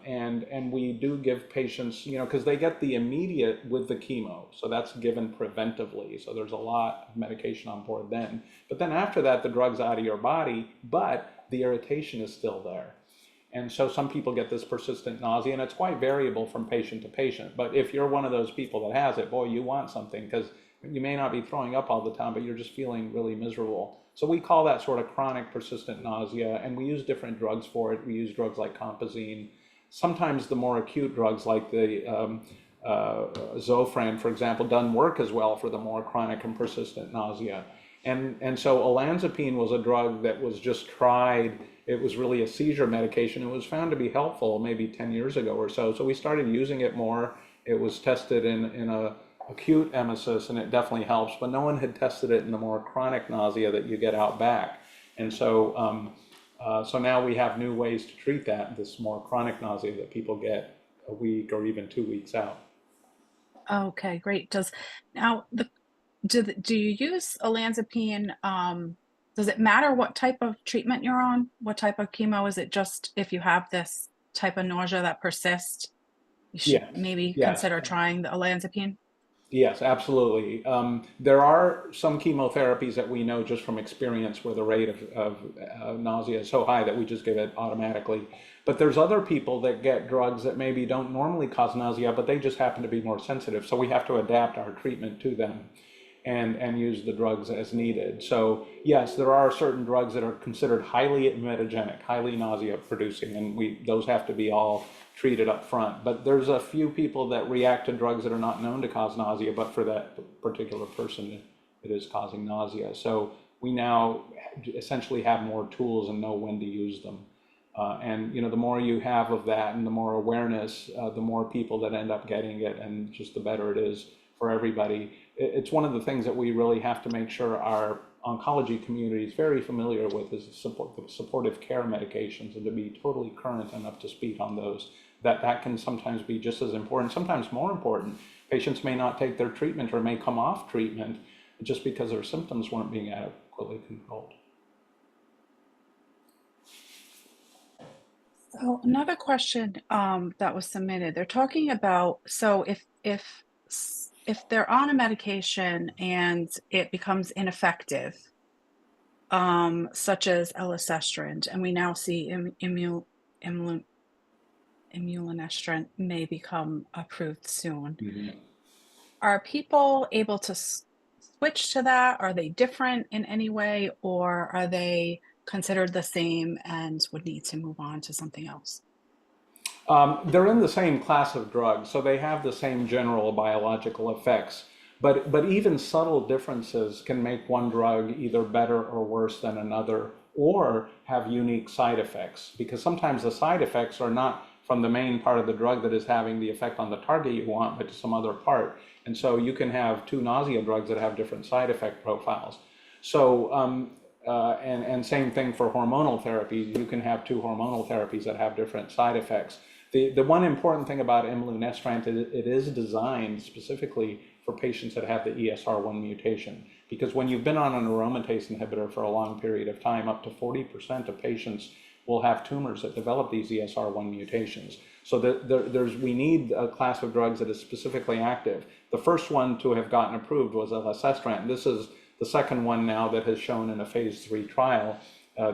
Speaker 3: And we do give patients, because they get the immediate with the chemo, so that's given preventively. So there's a lot of medication on board then. But then after that, the drug's out of your body, but the irritation is still there. And so some people get this persistent nausea, and it's quite variable from patient to patient. But if you're one of those people that has it, boy, you want something because you may not be throwing up all the time, but you're just feeling really miserable. So we call that sort of chronic persistent nausea, and we use different drugs for it. We use drugs like compazine. Sometimes the more acute drugs like the Zofran, for example, doesn't work as well for the more chronic and persistent nausea. And so olanzapine was a drug that was just tried. It was really a seizure medication. It was found to be helpful maybe 10 years ago or so. So we started using it more. It was tested in a acute emesis, and it definitely helps, but no one had tested it in the more chronic nausea that you get out back. And so now we have new ways to treat that, this more chronic nausea that people get a week or even 2 weeks out.
Speaker 1: Okay, great. Now do you use olanzapine? Does it matter what type of treatment you're on? What type of chemo? Is it just if you have this type of nausea that persists, you should
Speaker 3: Yes,
Speaker 1: maybe
Speaker 3: yes.
Speaker 1: consider trying the olanzapine?
Speaker 3: Yes, absolutely. There are some chemotherapies that we know just from experience where the rate of nausea is so high that we just give it automatically. But there's other people that get drugs that maybe don't normally cause nausea, but they just happen to be more sensitive. So we have to adapt our treatment to them and use the drugs as needed. So yes, there are certain drugs that are considered highly emetogenic, highly nausea producing, and those have to be all treated up front. But there's a few people that react to drugs that are not known to cause nausea, but for that particular person, it is causing nausea. So we now essentially have more tools and know when to use them. And the more you have of that and the more awareness, the more people that end up getting it, and just the better it is for everybody. It's one of the things that we really have to make sure our oncology community is very familiar with is the supportive care medications, and to be totally current and up to speed on those. that can sometimes be just as important, sometimes more important. Patients may not take their treatment or may come off treatment just because their symptoms weren't being adequately controlled.
Speaker 1: So another question that was submitted, they're talking about, so if they're on a medication and it becomes ineffective, such as elacestrant, and we now see imlunestrant may become approved soon.
Speaker 3: Mm-hmm.
Speaker 1: Are people able to switch to that? Are they different in any way, or are they considered the same and would need to move on to something else?
Speaker 3: They're in the same class of drugs, so they have the same general biological effects. But even subtle differences can make one drug either better or worse than another, or have unique side effects. Because sometimes the side effects are not from the main part of the drug that is having the effect on the target you want, but to some other part. And so you can have two nausea drugs that have different side effect profiles. So, and same thing for hormonal therapies. You can have two hormonal therapies that have different side effects. The one important thing about imlunestrant is it is designed specifically for patients that have the ESR1 mutation. Because when you've been on an aromatase inhibitor for a long period of time, up to 40% of patients will have tumors that develop these ESR1 mutations. So we need a class of drugs that is specifically active. The first one to have gotten approved was elacestrant. This is the second one now that has shown in a phase 3 trial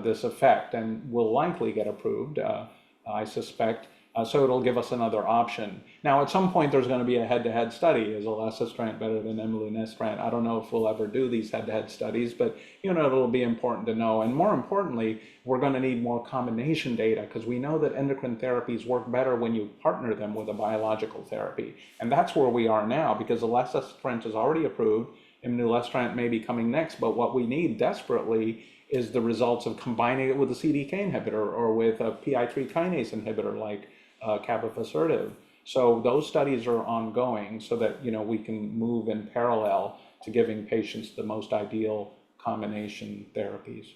Speaker 3: this effect, and will likely get approved, I suspect. So it'll give us another option. Now, at some point, there's going to be a head-to-head study. Is elacestrant better than imlunestrant? I don't know if we'll ever do these head-to-head studies, but it'll be important to know. And more importantly, we're going to need more combination data, because we know that endocrine therapies work better when you partner them with a biological therapy. And that's where we are now, because elacestrant is already approved. Imlunestrant may be coming next, but what we need desperately is the results of combining it with a CDK inhibitor or with a PI3 kinase inhibitor like capivasertib. So those studies are ongoing so that we can move in parallel to giving patients the most ideal combination therapies.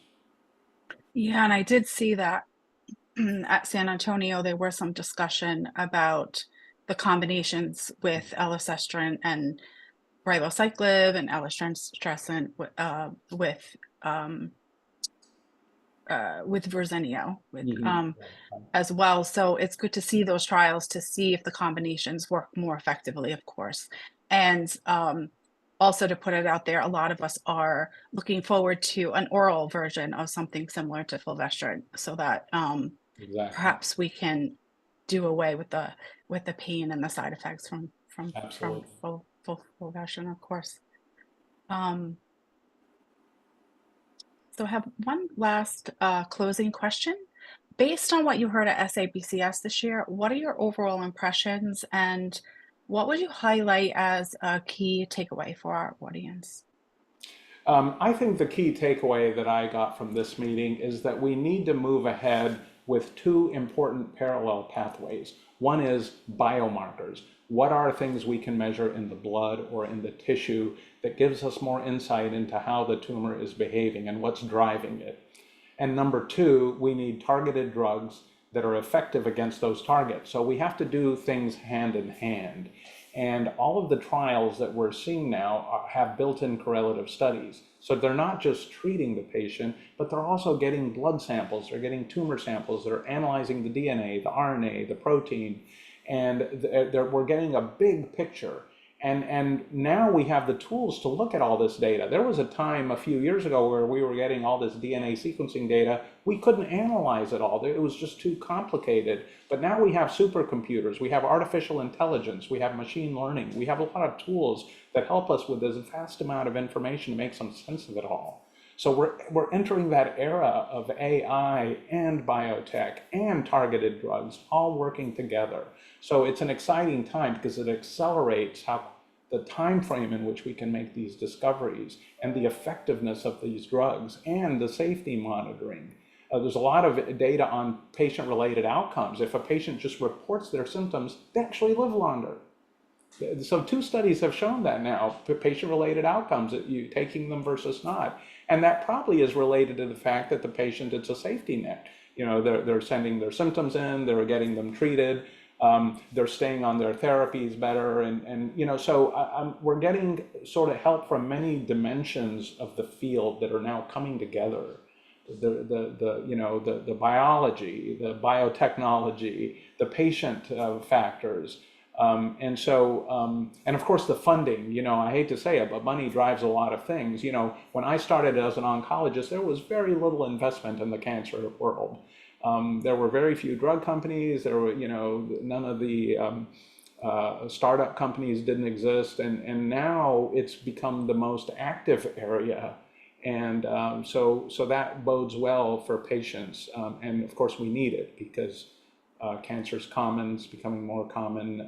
Speaker 1: Yeah, and I did see that at San Antonio, there was some discussion about the combinations with elacestrant and ribociclib and elacestrant with Verzenio as well. So it's good to see those trials to see if the combinations work more effectively, of course. And also to put it out there, a lot of us are looking forward to an oral version of something similar to fulvestrant, so that
Speaker 3: Exactly.
Speaker 1: perhaps we can do away with the pain and the side effects from
Speaker 3: Absolutely.
Speaker 1: fulvestrant, of course. So I have one last closing question. Based on what you heard at SABCS this year, what are your overall impressions, and what would you highlight as a key takeaway for our audience?
Speaker 3: I think the key takeaway that I got from this meeting is that we need to move ahead with two important parallel pathways. One is biomarkers. What are things we can measure in the blood or in the tissue that gives us more insight into how the tumor is behaving and what's driving it? And number two, we need targeted drugs that are effective against those targets. So we have to do things hand in hand. And all of the trials that we're seeing now have built-in correlative studies. So they're not just treating the patient, but they're also getting blood samples, they're getting tumor samples, they're analyzing the DNA, the RNA, the protein, and we're getting a big picture. And now we have the tools to look at all this data. There was a time a few years ago where we were getting all this DNA sequencing data. We couldn't analyze it all. It was just too complicated. But now we have supercomputers. We have artificial intelligence. We have machine learning. We have a lot of tools that help us with this vast amount of information to make some sense of it all. So we're entering that era of AI and biotech and targeted drugs all working together. So it's an exciting time because it accelerates the time frame in which we can make these discoveries and the effectiveness of these drugs and the safety monitoring. There's a lot of data on patient-related outcomes. If a patient just reports their symptoms, they actually live longer. So 2 studies have shown that now, patient-related outcomes, you taking them versus not. And that probably is related to the fact that the patient, it's a safety net. They're sending their symptoms in, they're getting them treated. They're staying on their therapies better, and so we're getting sort of help from many dimensions of the field that are now coming together. The biology, the biotechnology, the patient factors. And of course the funding, I hate to say it, but money drives a lot of things. When I started as an oncologist, there was very little investment in the cancer world. There were very few drug companies. There were, none of the startup companies didn't exist. And now it's become the most active area. And so that bodes well for patients. And of course we need it because cancer is common, it's becoming more common.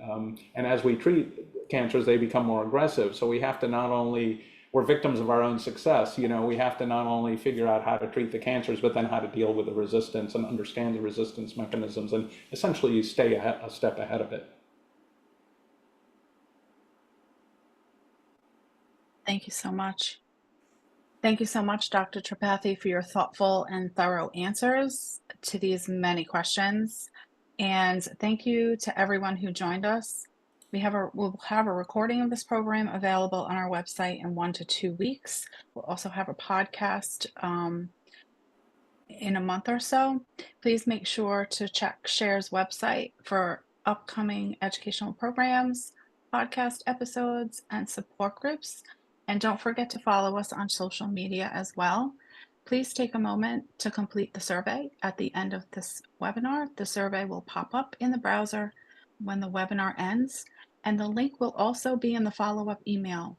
Speaker 3: And as we treat cancers, they become more aggressive. So we have to not only, we're victims of our own success, we have to not only figure out how to treat the cancers, but then how to deal with the resistance and understand the resistance mechanisms and essentially stay a step ahead of it.
Speaker 1: Thank you so much. Thank you so much, Dr. Tripathy, for your thoughtful and thorough answers to these many questions. And thank you to everyone who joined us. We'll have a recording of this program available on our website in 1 to 2 weeks. We'll also have a podcast in a month or so. Please make sure to check SHARE's website for upcoming educational programs, podcast episodes, and support groups. And don't forget to follow us on social media as well. Please take a moment to complete the survey at the end of this webinar. The survey will pop up in the browser when the webinar ends, and the link will also be in the follow-up email.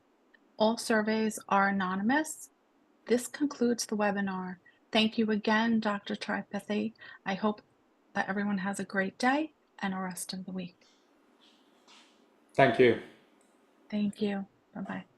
Speaker 1: All surveys are anonymous. This concludes the webinar. Thank you again, Dr. Tripathy. I hope that everyone has a great day and a rest of the week.
Speaker 3: Thank you.
Speaker 1: Thank you. Bye-bye.